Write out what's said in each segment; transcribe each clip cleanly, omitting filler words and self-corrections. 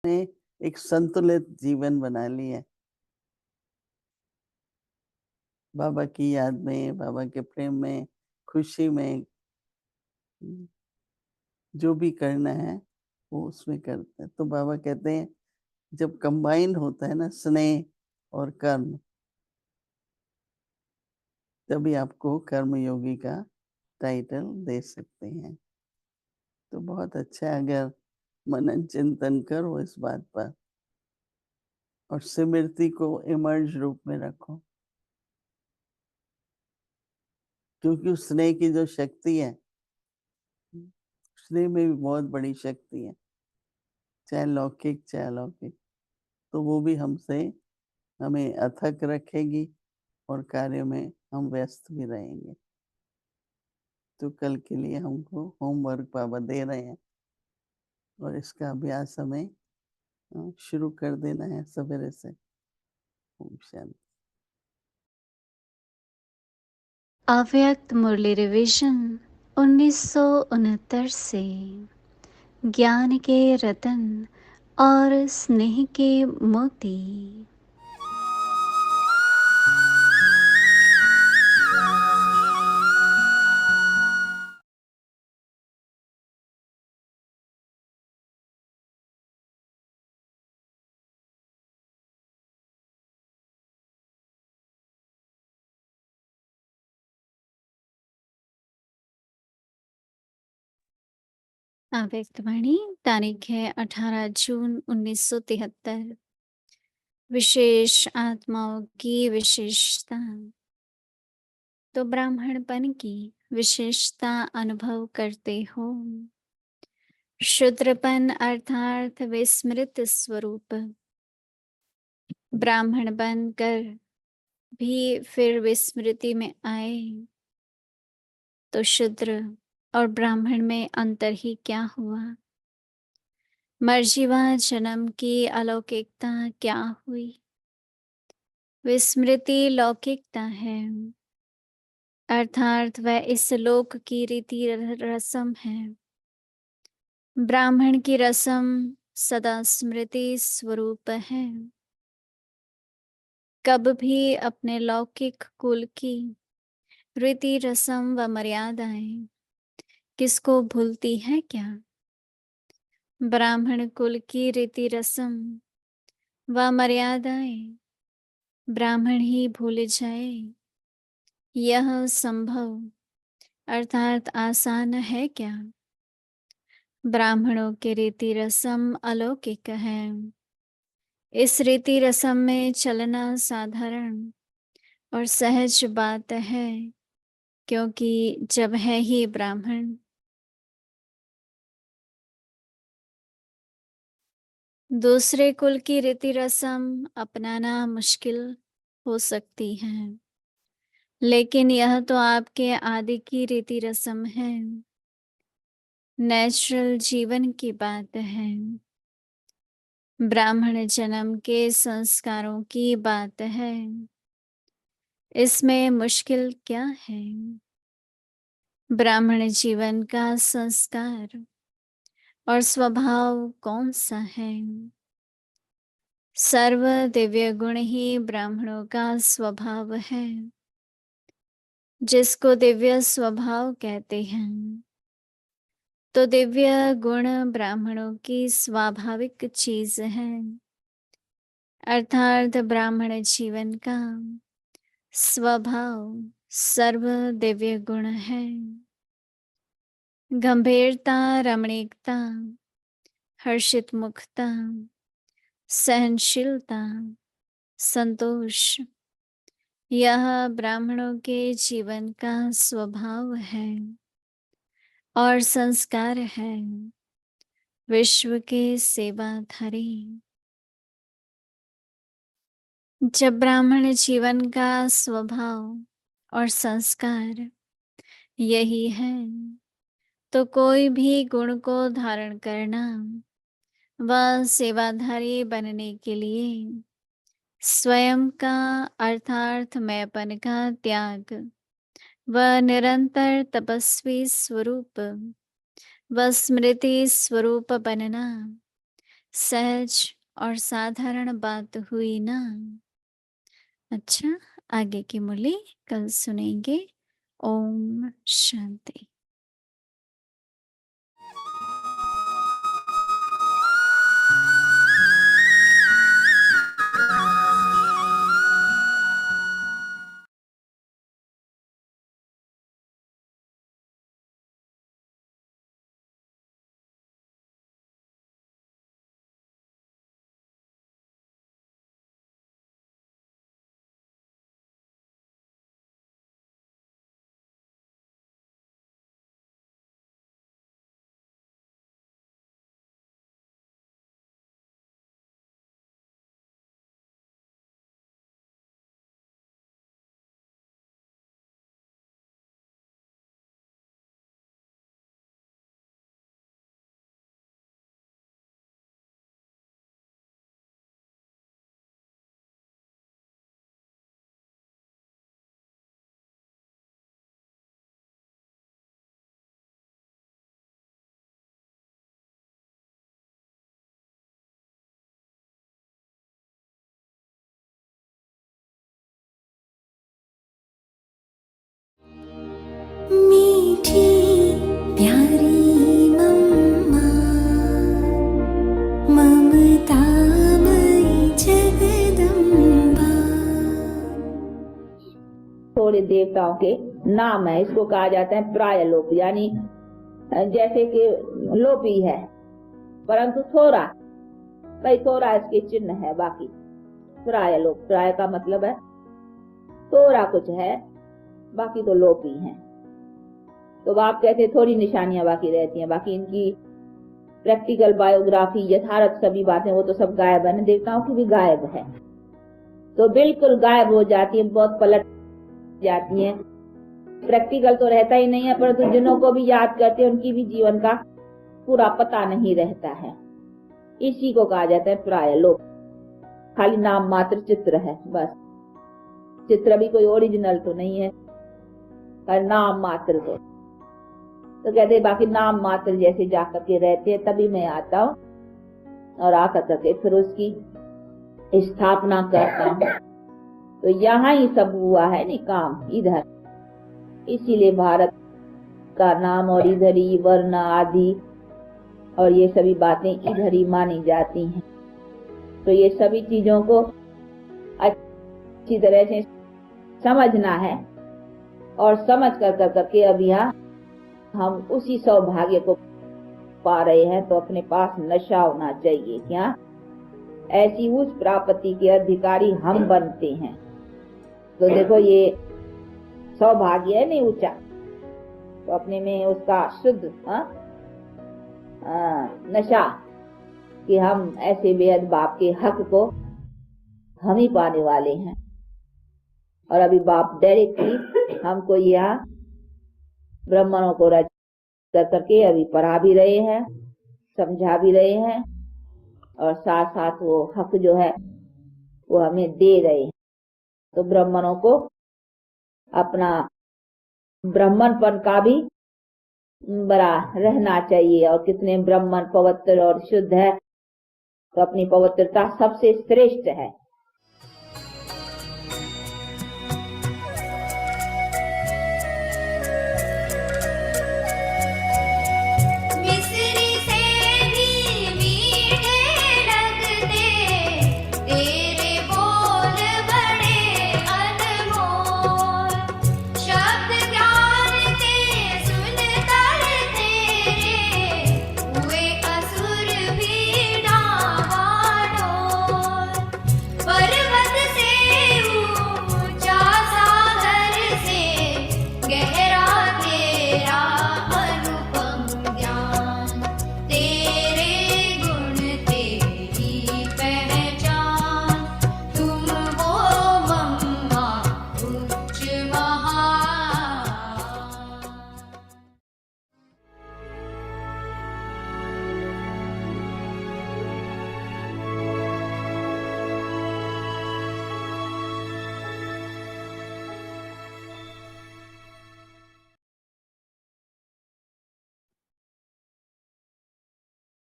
ने एक संतुलित जीवन बना ली है। बाबा की याद में, बाबा के प्रेम में, खुशी में जो भी करना है, वो उसमें करते हैं। तो बाबा कहते हैं जब कंबाइन होता है ना स्नेह और कर्म, तभी आपको कर्मयोगी का टाइटल दे सकते हैं। तो बहुत अच्छा है अगर मनन चिंतन करो इस बात पर और स्मृति को इमर्ज रूप में रखो, क्योंकि उस स्नेह की जो शक्ति है, स्नेह में भी बहुत बड़ी शक्ति है, चाहे लौकिक चाहे अलौकिक। तो वो भी हमसे हमें अथक रखेगी और कार्य में हम व्यस्त भी रहेंगे। तो कल के लिए हमको होमवर्क बाबा दे रहे हैं और इसका अभ्यास हमें शुरू कर देना है सवेरे से। ओम शांति। अव्यक्त मुरली रिवीजन 1969 से ज्ञान के रतन और स्नेह के मोती। अव्यक्त वाणी तारीख है 18 जून 1973। विशेष आत्माओं की विशेषता। तो ब्राह्मणपन की विशेषता अनुभव करते हो। शूद्रपन अर्थात विस्मृत स्वरूप। ब्राह्मण बनकर भी फिर विस्मृति में आए तो शूद्र और ब्राह्मण में अंतर ही क्या हुआ। मर्जीवा जन्म की अलौकिकता क्या हुई। विस्मृति लौकिकता है, अर्थात वह इस लोक की रीति रस्म है। ब्राह्मण की रस्म सदा स्मृति स्वरूप है। कब भी अपने लौकिक कुल की रीति रस्म व मर्यादाएं किसको भूलती है क्या। ब्राह्मण कुल की रीति रस्म व मर्यादाएं ब्राह्मण ही भूल जाए, यह संभव अर्थात आसान है क्या। ब्राह्मणों के रीति रस्म अलौकिक है। इस रीति रस्म में चलना साधारण और सहज बात है, क्योंकि जब है ही ब्राह्मण। दूसरे कुल की रीति रस्म अपनाना मुश्किल हो सकती है, लेकिन यह तो आपके आदि की रीति रस्म है, नेचुरल जीवन की बात है। ब्राह्मण जन्म के संस्कारों की बात है, इसमें मुश्किल क्या है। ब्राह्मण जीवन का संस्कार और स्वभाव कौन सा है। सर्व दिव्य गुण ही ब्राह्मणों का स्वभाव है, जिसको दिव्य स्वभाव कहते हैं। तो दिव्य गुण ब्राह्मणों की स्वाभाविक चीज है, अर्थात ब्राह्मण जीवन का स्वभाव सर्व दिव्य गुण है। गंभीरता, रमणीकता, हर्षित मुखता, सहनशीलता, संतोष, यह ब्राह्मणों के जीवन का स्वभाव है और संस्कार है। विश्व के सेवाधारी। जब ब्राह्मण जीवन का स्वभाव और संस्कार यही है, तो कोई भी गुण को धारण करना व सेवाधारी बनने के लिए स्वयं का अर्थात मैंपन का त्याग व निरंतर तपस्वी स्वरूप व स्मृति स्वरूप बनना सहज और साधारण बात हुई ना। अच्छा, आगे की मुरली कल सुनेंगे। ओम शांति। मीठी प्यारी मम्मा, ममता मई जगदम्बा। थोड़े देवताओं के नाम है, इसको कहा जाता है प्रायलोप, यानी जैसे कि लोपी है परंतु थोड़ा, भाई थोड़ा इसके चिन्ह है, बाकी प्रायलोप, प्राय का मतलब है थोड़ा कुछ है, बाकी तो लोपी है। तो आप कहते थोड़ी निशानियां बाकी रहती हैं, बाकी इनकी प्रैक्टिकल बायोग्राफी यथार्थ सभी बातें वो तो सब गायब है, देवताओं की भी गायब है, तो बिल्कुल गायब हो जाती है, बहुत पलट जाती है। प्रैक्टिकल तो रहता ही नहीं है, परंतु जिन्हों को भी याद करते हैं उनकी भी जीवन का पूरा पता नहीं रहता है। इसी को कहा जाता है प्रायलोप, खाली नाम मात्र चित्र है, बस चित्र भी कोई ओरिजिनल तो नहीं है, पर नाम मात्र तो कहते बाकी नाम मात्र जैसे जाकर के रहते हैं, तभी मैं आता हूँ और आकर करके फिर उसकी स्थापना करता हूँ। तो यहाँ ही सब हुआ है नहीं काम इधर, इसीलिए भारत का नाम और इधर ही वर्ण आदि और ये सभी बातें इधर ही मानी जाती हैं। तो ये सभी चीजों को अच्छी तरह से समझना है और समझ कर करके अब यहाँ हम उसी सौभाग्य को पा रहे हैं। तो अपने पास नशा होना चाहिए, क्या ऐसी उस प्राप्ति के अधिकारी हम बनते हैं। तो देखो ये सौभाग्य है नहीं ऊंचा, तो अपने में उसका शुद्ध नशा कि हम ऐसे बेहद बाप के हक को हम ही पाने वाले हैं। और अभी बाप डायरेक्टली हमको यह ब्राह्मणों को रच करके अभी पढ़ा भी रहे हैं, समझा भी रहे हैं, और साथ साथ वो हक जो है वो हमें दे रहे हैं। तो ब्राह्मणों को अपना ब्राह्मणपन का भी बड़ा रहना चाहिए, और कितने ब्राह्मण पवित्र और शुद्ध है, तो अपनी पवित्रता सबसे श्रेष्ठ है।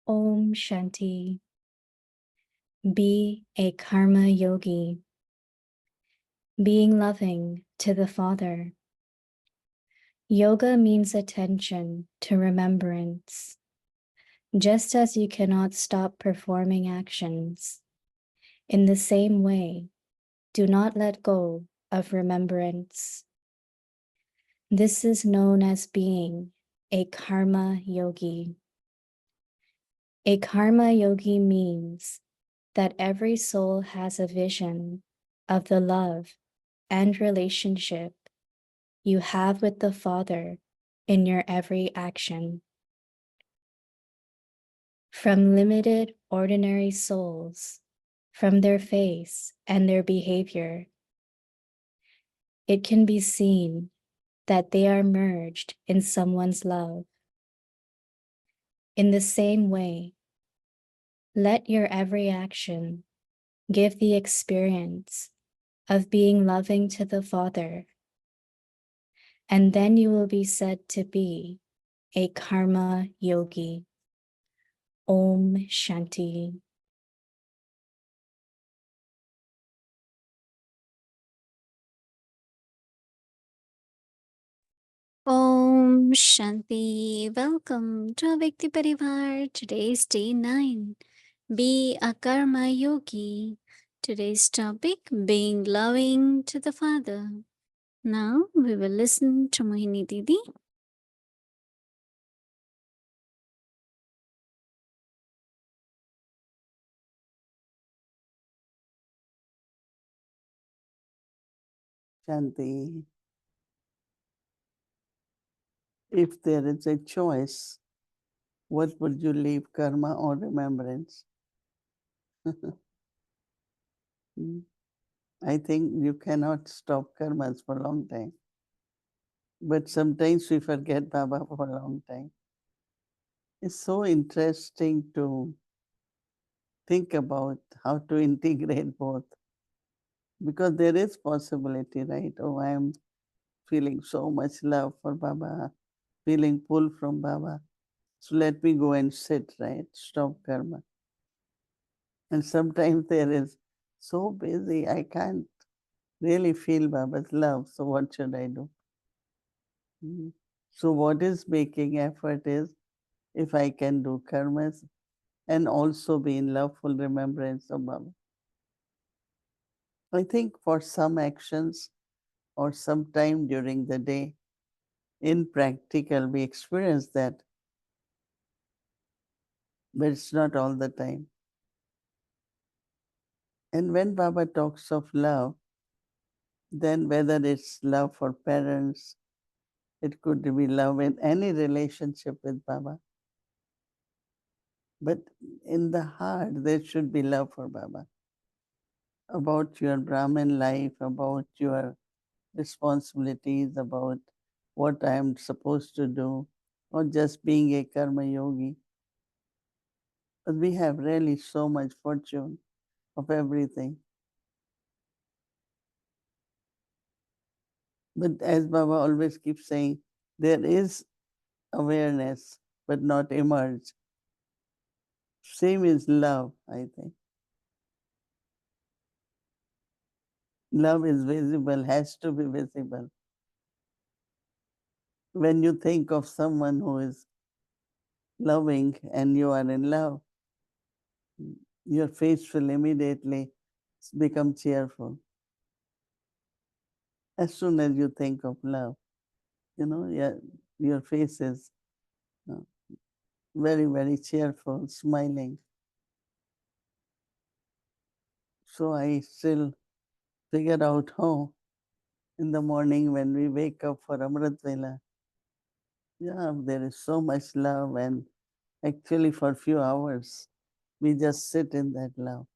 Om Shanti. Be a karma yogi, being loving to the Father. Yoga means attention to remembrance. Just as you cannot stop performing actions, in the same way, do not let go of remembrance. This is known as being a karma yogi. A karma yogi means that every soul has a vision of the love and relationship you have with the Father in your every action. From limited, ordinary souls, from their face and their behavior, it can be seen that they are merged in someone's love. In the same way, let your every action give the experience of being loving to the Father, and then you will be said to be a karma yogi. Om Shanti. Om Shanti. Welcome to Vyakti Parivar. Today's day 9. Be a karma yogi. Today's topic, being loving to the Father. Now we will listen to Mohini Didi. Shanti. If there is a choice, what would you leave, karma or remembrance? I think you cannot stop karmas for a long time. But sometimes we forget Baba for a long time. It's so interesting to think about how to integrate both. Because there is possibility, right? Oh, I am feeling so much love for Baba, feeling pull from Baba. So let me go and sit, right? Stop karma. And sometimes there is so busy, I can't really feel Baba's love. So what should I do? So what is making effort is if I can do karmas and also be in loveful remembrance of Baba. I think for some actions or some time during the day, in practical, we experience that, but it's not all the time. And when Baba talks of love, then whether it's love for parents, it could be love in any relationship with Baba. But in the heart, there should be love for Baba. About your Brahmin life, about your responsibilities, about what I am supposed to do, or just being a karma yogi. But we have really so much fortune of everything. But as Baba always keeps saying, there is awareness, but not emerge. Same is love, I think. Love is visible, has to be visible. When you think of someone who is loving and you are in love, your face will immediately become cheerful. As soon as you think of love, your face is uh, very, very cheerful, smiling. So I still figure out how in the morning when we wake up for Amrit Vela, yeah, there is so much love, and actually for a few hours we just sit in that love.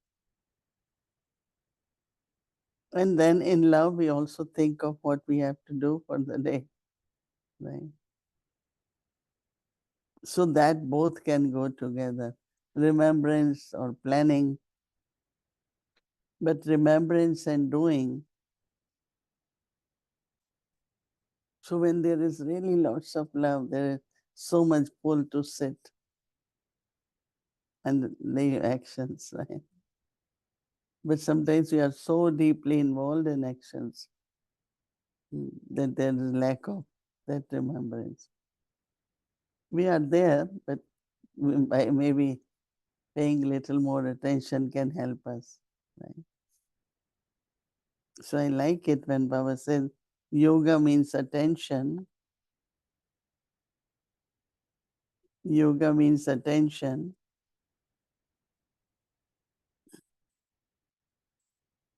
And then in love we also think of what we have to do for the day, right? So that both can go together, remembrance or planning, but remembrance and doing. So when there is really lots of love, there is so much pull to sit and lay actions, right? But sometimes we are so deeply involved in actions that there is lack of that remembrance. We are there, but by maybe paying little more attention can help us. Right? So I like it when Baba says yoga means attention. Yoga means attention.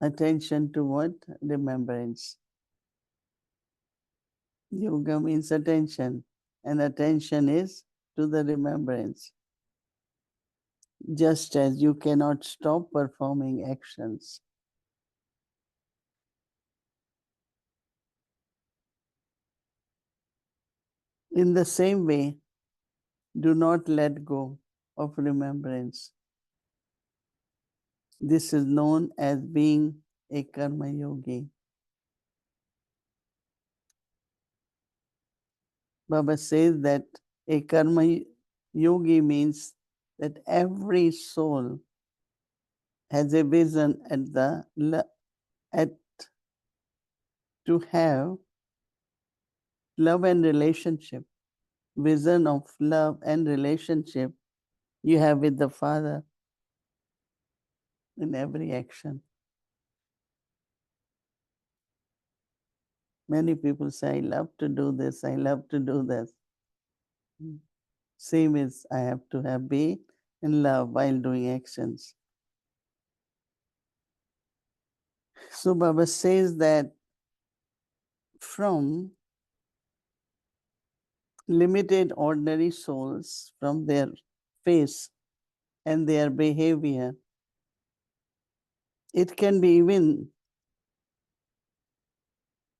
Attention to what? Remembrance. Yoga means attention, and attention is to the remembrance. Just as you cannot stop performing actions, in the same way, do not let go of remembrance. This is known as being a karma yogi. Baba says that a karma yogi means that every soul has a vision at to have love and relationship, vision of love and relationship you have with the Father in every action. Many people say, I love to do this, I love to do this. Same as I have to have be in love while doing actions. So Baba says that from limited ordinary souls, from their face and their behavior, it can be even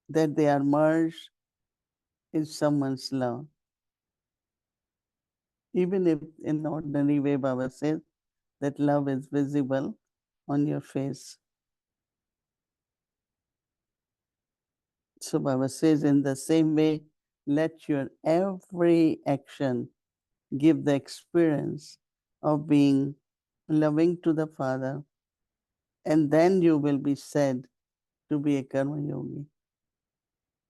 that they are merged in someone's love. Even if in ordinary way, Baba says that love is visible on your face. So Baba says, in the same way, let your every action give the experience of being loving to the Father, and then you will be said to be a karma yogi.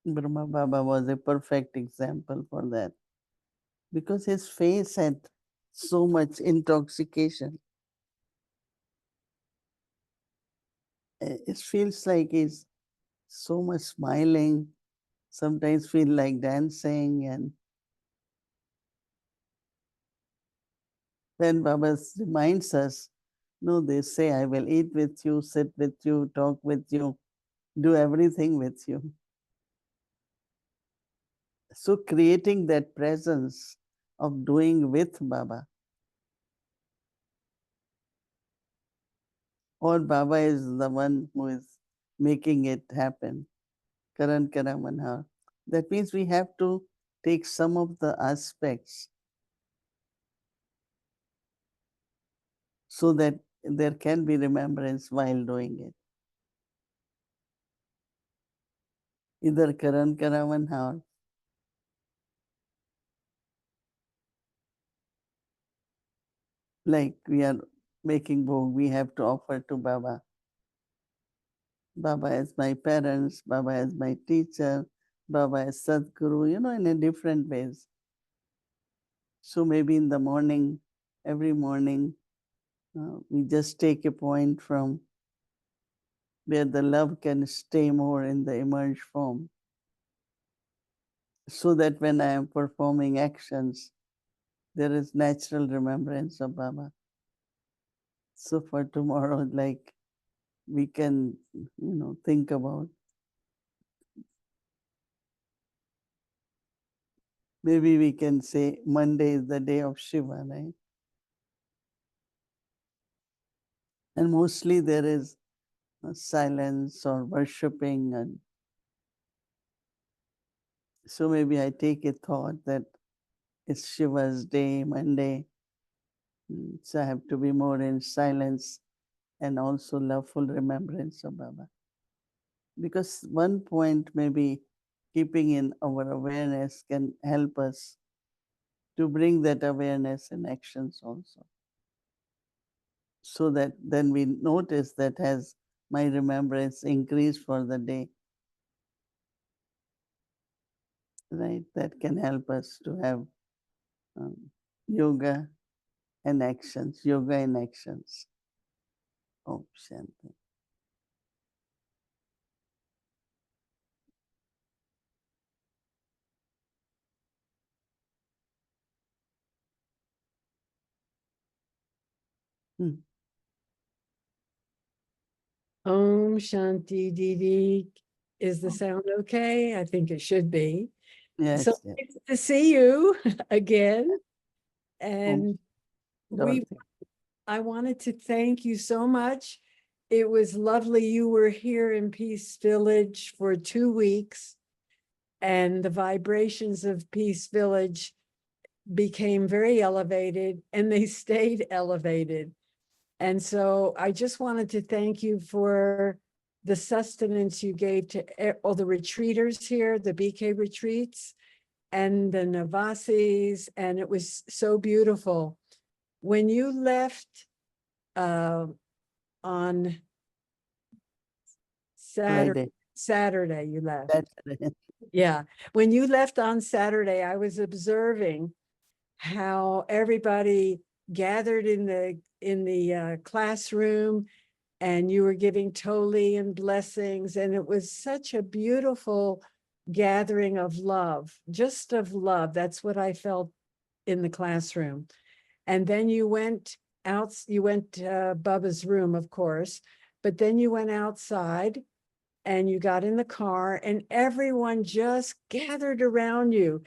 Brahma Baba was a perfect example for that because his face had so much intoxication. It feels like he's so much smiling, sometimes feel like dancing. And when Baba reminds us, no, they say, I will eat with you, sit with you, talk with you, do everything with you. So creating that presence of doing with Baba, or Baba is the one who is making it happen. Karan Karamanha. That means we have to take some of the aspects so that there can be remembrance while doing it. Either Karan Karamanha, like we are making bhog, we have to offer to Baba. Baba as my parents, Baba as my teacher, Baba as Sadguru, in a different ways. So maybe in the morning, every morning, we just take a point from where the love can stay more in the emerged form. So that when I am performing actions, there is natural remembrance of Baba. So for tomorrow, like we can, think about. Maybe we can say Monday is the day of Shiva, right? And mostly there is silence or worshipping. And so maybe I take a thought that it's Shiva's day, Monday. So I have to be more in silence and also loveful remembrance of Baba. Because one point maybe keeping in our awareness can help us to bring that awareness in actions also. so that then we notice that has my remembrance increased for the day. Right? That can help us to have yoga and actions, yoga in actions. Om Shanti. Om Shanti Didi. Is the sound okay? I think it should be. Yes, So yes. nice to see you again. Om And Dorothy. I wanted to thank you so much. It was lovely. You were here in Peace Village for 2 weeks, and the vibrations of Peace Village became very elevated, and they stayed elevated. And so I just wanted to thank you for the sustenance you gave to all the retreaters here, the BK retreats, and the Navasis, and it was so beautiful. When you left on Saturday, you left. Saturday. Yeah. When you left on Saturday, I was observing how everybody gathered in the classroom, and you were giving tole and blessings, and it was such a beautiful gathering of love, just of love. That's what I felt in the classroom. And then you went out, you went to Bubba's room, of course, but then you went outside and you got in the car, and everyone just gathered around you.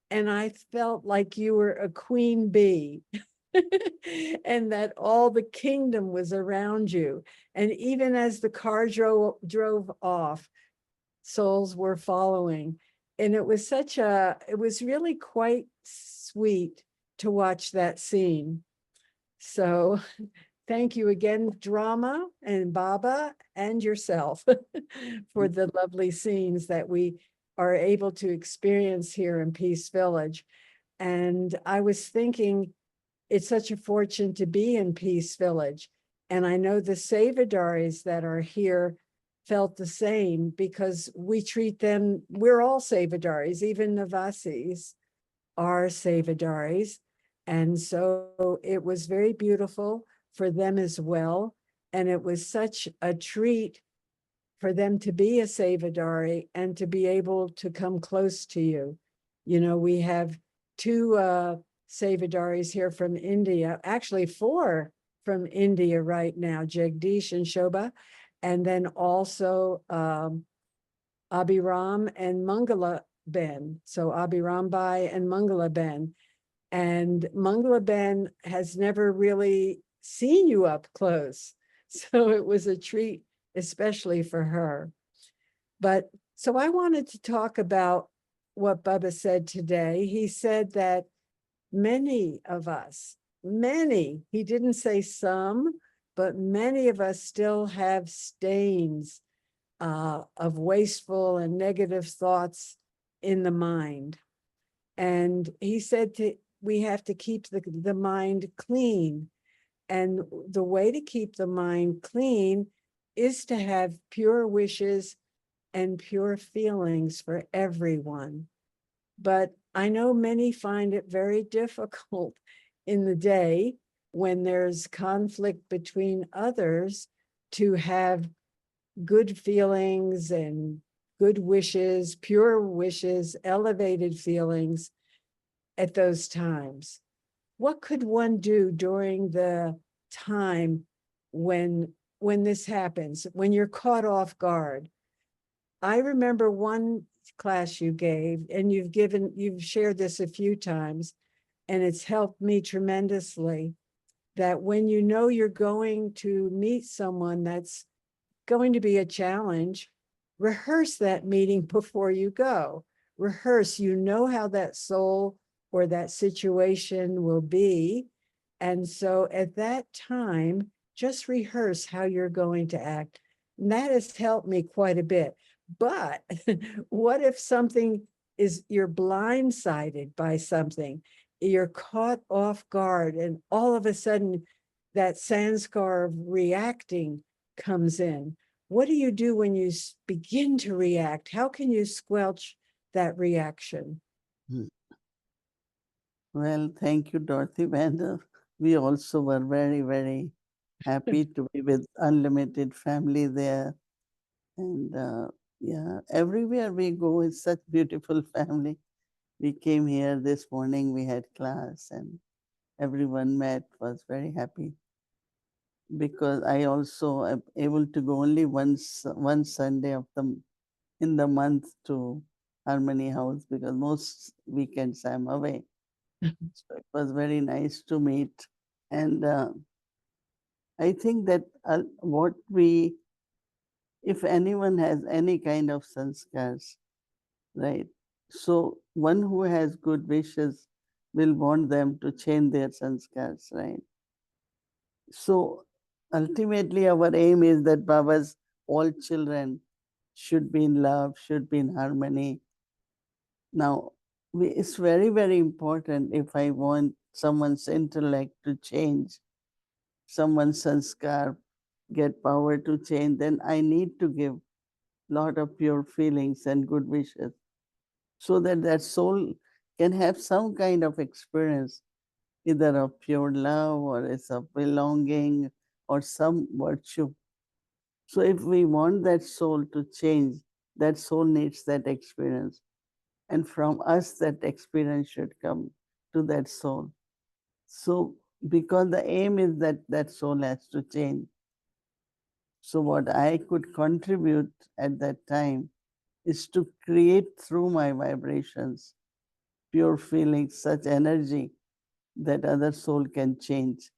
And I felt like you were a queen bee and that all the kingdom was around you. And even as the car drove off, souls were following. And it was it was really quite sweet to watch that scene. So thank you again, Drama and Baba and yourself for the lovely scenes that we are able to experience here in Peace Village. And I was thinking, it's such a fortune to be in Peace Village. And I know the Sevadaris that are here felt the same, because we treat them, we're all Sevadaris, even Navasis are Sevadaris. And so it was very beautiful for them as well. And it was such a treat for them to be a Sevadari and to be able to come close to you. You know, we have 2 Sevadaris here from India, actually 4 from India right now, Jagdish and Shobha, and then also Abhiram and Mangala Ben. So Abhiram Bai and Mangala Ben. And Mangala Ben has never really seen you up close. So it was a treat, especially for her. But so I wanted to talk about what Bubba said today. He said that many of us, he didn't say some, but many of us still have stains of wasteful and negative thoughts in the mind. And he said we have to keep the mind clean. And the way to keep the mind clean is to have pure wishes and pure feelings for everyone. But I know many find it very difficult in the day when there's conflict between others to have good feelings and good wishes, pure wishes, elevated feelings at those times. What could one do during the time when this happens, when you're caught off guard? I remember one class you gave, and you've shared this a few times, and it's helped me tremendously, that when you know you're going to meet someone that's going to be a challenge, rehearse that meeting before you go. Rehearse, you know how that soul or that situation will be. And so at that time, just rehearse how you're going to act. And that has helped me quite a bit. But what if you're blindsided by something, you're caught off guard, and all of a sudden that sanskar of reacting comes in. What do you do when you begin to react? How can you squelch that reaction? Well, thank you, Dorothy Vander. We also were very, very happy to be with unlimited family there. And yeah, everywhere we go, it's such beautiful family. We came here this morning, we had class, and everyone met, was very happy. Because I also am able to go only one Sunday of in the month to Harmony House, because most weekends I'm away. So it was very nice to meet. And I think that if anyone has any kind of sanskars, right? So one who has good wishes will want them to change their sanskars, right? So ultimately, our aim is that Baba's all children should be in love, should be in harmony. Now, it's very, very important if I want someone's intellect to change, someone's sanskar get power to change, then I need to give lot of pure feelings and good wishes so that that soul can have some kind of experience, either of pure love or it's of belonging or some virtue. So if we want that soul to change, that soul needs that experience. And from us, that experience should come to that soul. So because the aim is that that soul has to change. So what I could contribute at that time is to create through my vibrations pure feelings, such energy that other soul can change.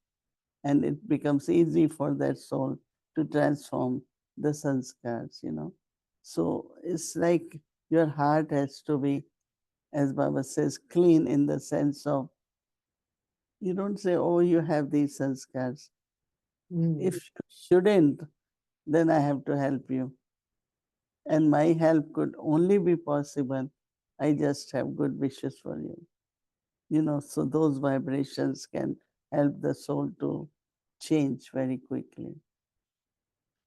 And it becomes easy for that soul to transform the sanskars. So it's like your heart has to be, as Baba says, clean in the sense of you don't say, oh, you have these sanskars. If you shouldn't, then I have to help you. And my help could only be possible. I just have good wishes for you. So those vibrations can help the soul to change very quickly.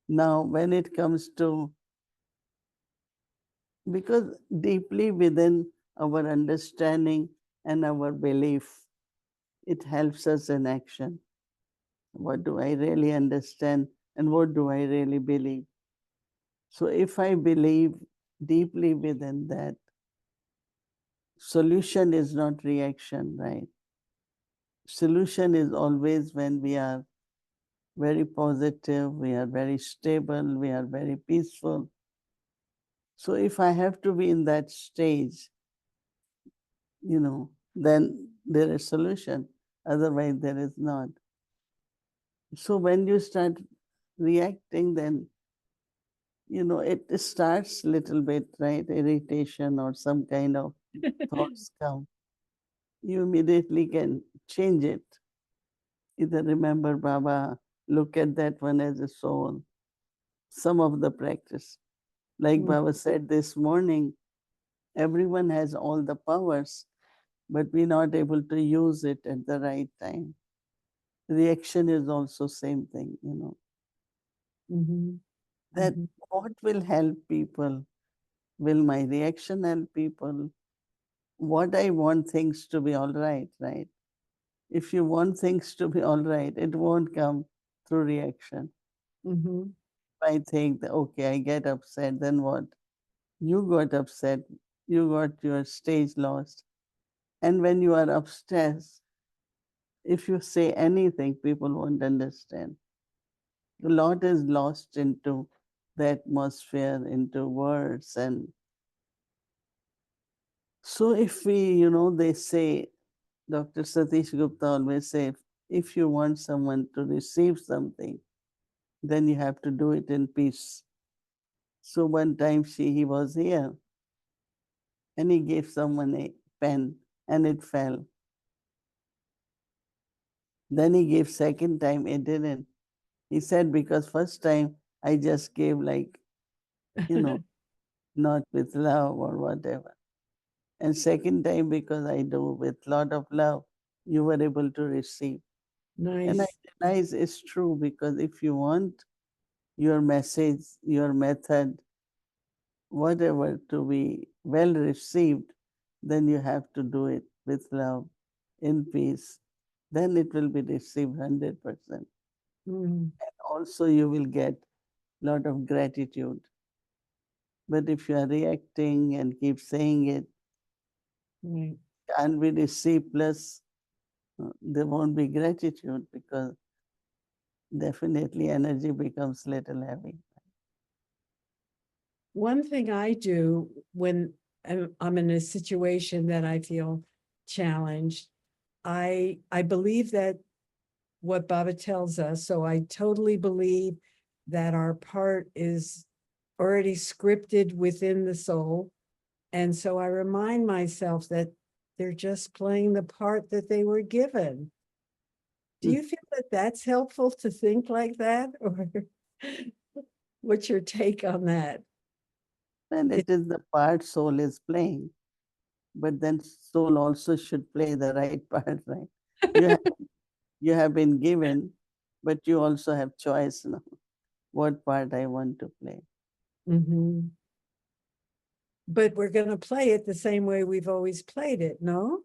Now, when it comes to, because deeply within our understanding and our belief, it helps us in action. What do I really understand and what do I really believe? So if I believe deeply within that, solution is not reaction, right? Solution is always when we are very positive, we are very stable, we are very peaceful. So if I have to be in that stage, then there is solution. Otherwise, there is not. So when you start reacting, then it starts little bit, right? Irritation or some kind of thoughts come. You immediately can change it. Either remember Baba, look at that one as a soul. Some of the practice. Like Baba said this morning, everyone has all the powers, but we're not able to use it at the right time. Reaction is also same thing. That what will help people? Will my reaction help people? What I want things to be all right, right? If you want things to be all right, it won't come through reaction. If I think that, okay, I get upset, then what? You got upset, you got your stage lost. And when you are upstairs, if you say anything, people won't understand. A lot is lost into the atmosphere, into words. And so if they say, Dr. Satish Gupta always say, if you want someone to receive something, then you have to do it in peace. So one time he was here and he gave someone a pen and it fell. Then he gave second time, it didn't. He said, because first time I just gave not with love or whatever. And second time, because I do with lot of love, you were able to receive. And I Nice. realize it's true, because if you want your message, your method, whatever, to be well received, then you have to do it with love, in peace. Then it will be received 100%. Mm, Also, you will get lot of gratitude. But if you are reacting and keep saying it, right. can't be received, plus there won't be gratitude, because definitely energy becomes little heavy. One thing I do when I'm in a situation that I feel challenged, I believe that what Baba tells us, so I totally believe that our part is already scripted within the soul. And so I remind myself that they're just playing the part that they were given. Do you feel that that's helpful to think like that? Or what's your take on that? And it is the part soul is playing, but then soul also should play the right part, right? You have, you have been given, but you also have choice now. What part I want to play. Mhm. But we're going to play it the same way we've always played it, no?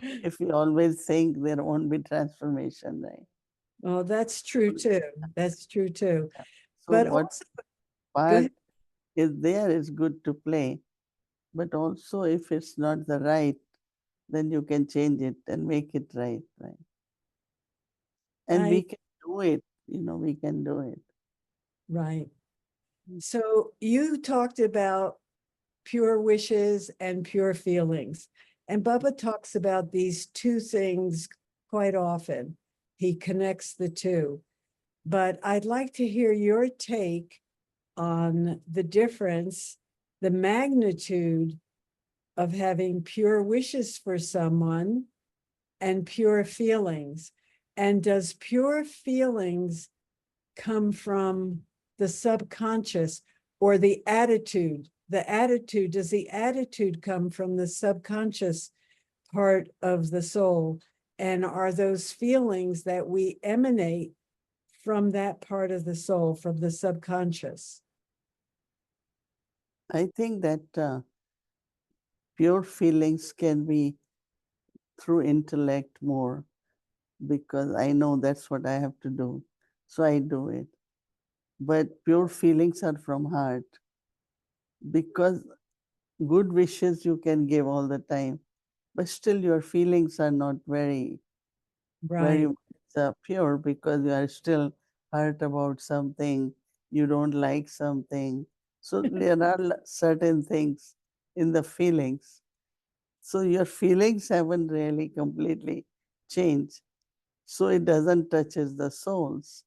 If you always think, there won't be transformation, right? Well, that's true too. That's true too. So But what also, go part ahead. is there is good to play, but also if it's not the right, then you can change it and make it right, right? And we I, can do it, we can do it. right. So you talked about pure wishes and pure feelings. And Bubba talks about these two things quite often. He connects the two. But I'd like to hear your take on the difference, the magnitude of having pure wishes for someone and pure feelings. And does pure feelings come from the subconscious or the attitude? Does the attitude come from the subconscious part of the soul? And are those feelings that we emanate from that part of the soul, from the subconscious? I think that pure feelings can be through intellect more, because I know that's what I have to do. So I do it. But pure feelings are from heart, because good wishes you can give all the time, but still your feelings are not very Right. pure, because you are still hurt about something, you don't like something. So there are certain things in the feelings. So your feelings haven't really completely changed. So it doesn't touches the souls,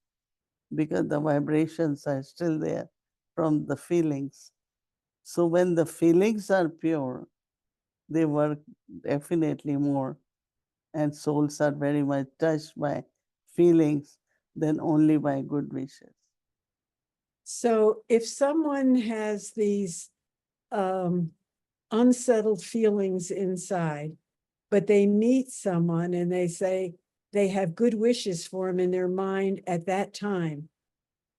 because the vibrations are still there from the feelings. So when the feelings are pure, they work definitely more, and souls are very much touched by feelings than only by good wishes. So if someone has these um, unsettled feelings inside, but they meet someone and they say they have good wishes for him in their mind at that time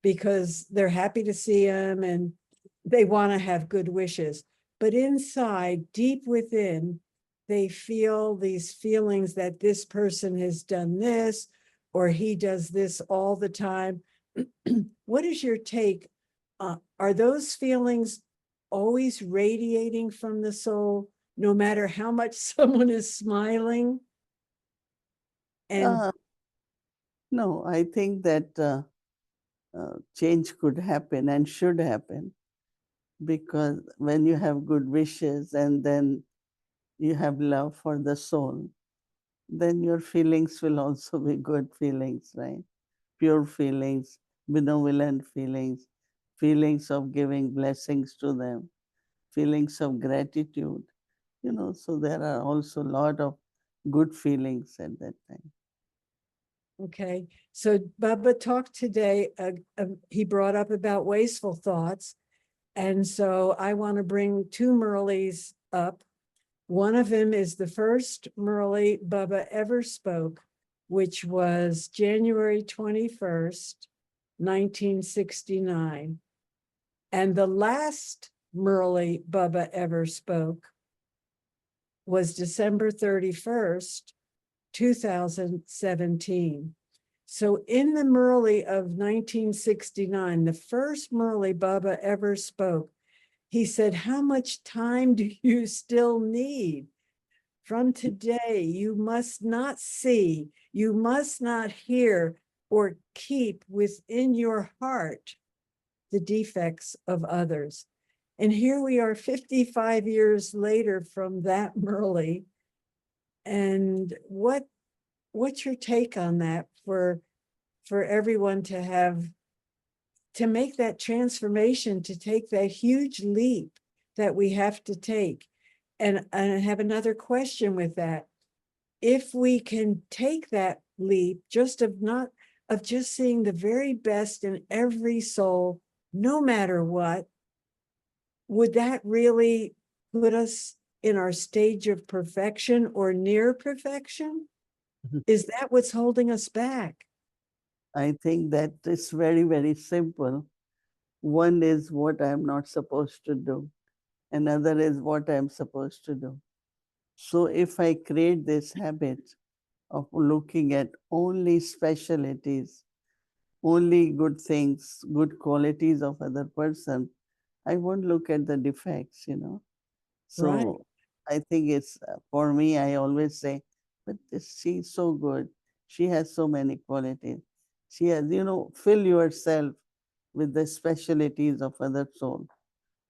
because they're happy to see him and they want to have good wishes. But inside, deep within, they feel these feelings that this person has done this or he does this all the time. What is your take? Are those feelings always radiating from the soul, no matter how much someone is smiling? And Uh, no, I think that change could happen and should happen, because when you have good wishes and then you have love for the soul, then your feelings will also be good feelings, right? Pure feelings, benevolent feelings, feelings of giving blessings to them, feelings of gratitude, so there are also a lot of good feelings at that time. okay, so Bubba talked today, he brought up about wasteful thoughts. And so I want to bring two Murleys up. One of them is the first Murli Baba ever spoke, which was January 21st, 1969. And the last Murli Baba ever spoke was December 31st, 2017. So in the Murli of 1969, the first Murli Baba ever spoke, he said, how much time do you still need? From today, you must not see, you must not hear or keep within your heart the defects of others. And here we are 55 years later from that Murli. And what's your take on that for everyone to have, to make that transformation, to take that huge leap that we have to take? And I have another question with that. If we can take that leap just of just seeing the very best in every soul, no matter what, would that really put us in our stage of perfection or near perfection? Is that what's holding us back? I think that it's very, very simple. One is what I'm not supposed to do. Another is what I'm supposed to do. So if I create this habit of looking at only specialties, only good things, good qualities of other person, I won't look at the defects, you know. So Right. I think it's, for me, I always say, but she's so good. She has so many qualities. She has, you know, fill yourself with the specialties of other soul.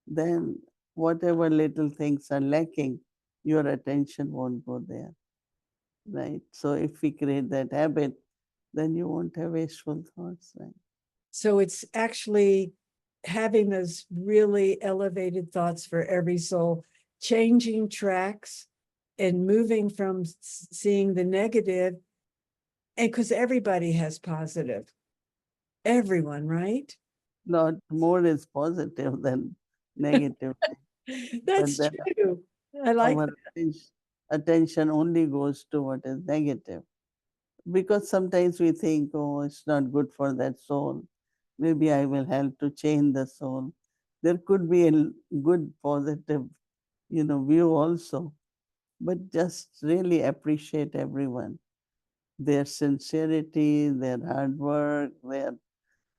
Then whatever little things are lacking, your attention won't go there. Right? So if we create that habit, then you won't have wasteful thoughts, right? So it's actually having those really elevated thoughts for every soul, changing tracks and moving from seeing the negative. And because everybody has positive, everyone, right? Lot more is positive than negative. But That's then true. I like our attention only goes to what is negative. Because sometimes we think, oh, it's not good for that soul. Maybe I will help to change the soul. There could be a good positive, you know, view also. But just really appreciate everyone, their sincerity, their hard work, their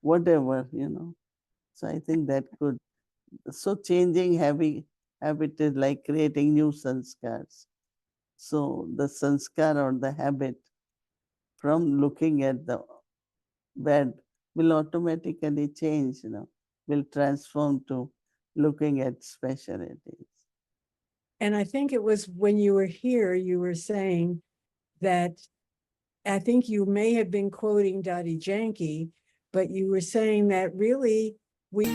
whatever, you know. So I think that could, so changing habit is like creating new sanskars. So the sanskar or the habit from looking at the bad will automatically change, you know, will transform to looking at specialties. And I think it was when you were here, you were saying that, I think you may have been quoting Dadi Janki, but you were saying that really we